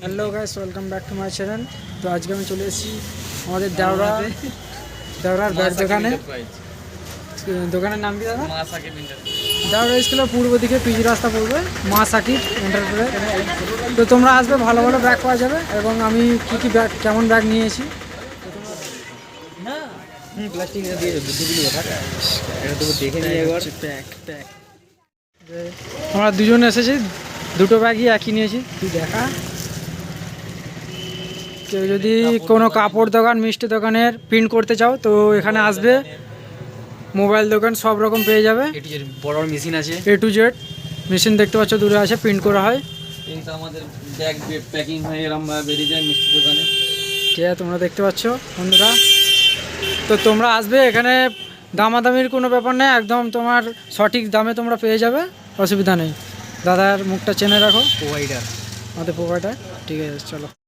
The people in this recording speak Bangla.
Hello guys welcome back to my channel. तो आज के मैं चले हमारे देवरार बैग দোকানের নাম কি দাদা? দেওরা স্কুলের পূর্ব দিকে পিজি রাস্তা পড়বে, মা সাকিব এন্টারপ্রাইজ। তো তোমরা আসবে, ভালো ভালো ব্যাগ পাওয়া যাবে এবং আমি কী কী ব্যাগ কেমন ব্যাগ নিয়ে এসেছি আমরা দুজন এসেছি, দুটো ব্যাগই একই নিয়েছি। তুই দেখা, কেউ যদি কোনো কাপড় দোকান মিষ্টি দোকানের প্রিন্ট করতে চাও তো এখানে আসবে। মোবাইল দোকান সব রকম পেয়ে যাবে। বড় মেশিন আছে, A to Z মেশিন দেখতে পাচ্ছ দূরে আছে, প্রিন্ট করা হয়। কিন্তু আমাদের ব্যাগ প্যাকিং হয়ে এরকম বেরিয়ে যায় মিষ্টি দোকানে। ঠিক আছে, তোমরা দেখতে পাচ্ছ বন্ধুরা। তো তোমরা আসবে, এখানে দামাদামির কোনো ব্যাপার নেই, একদম তোমার সঠিক দামে তোমরা পেয়ে যাবে, অসুবিধা নেই। দাদার মুখটা চেনে রাখো, প্রোভাইডার আমাদের প্রোভাইডার। ঠিক আছে, চলো।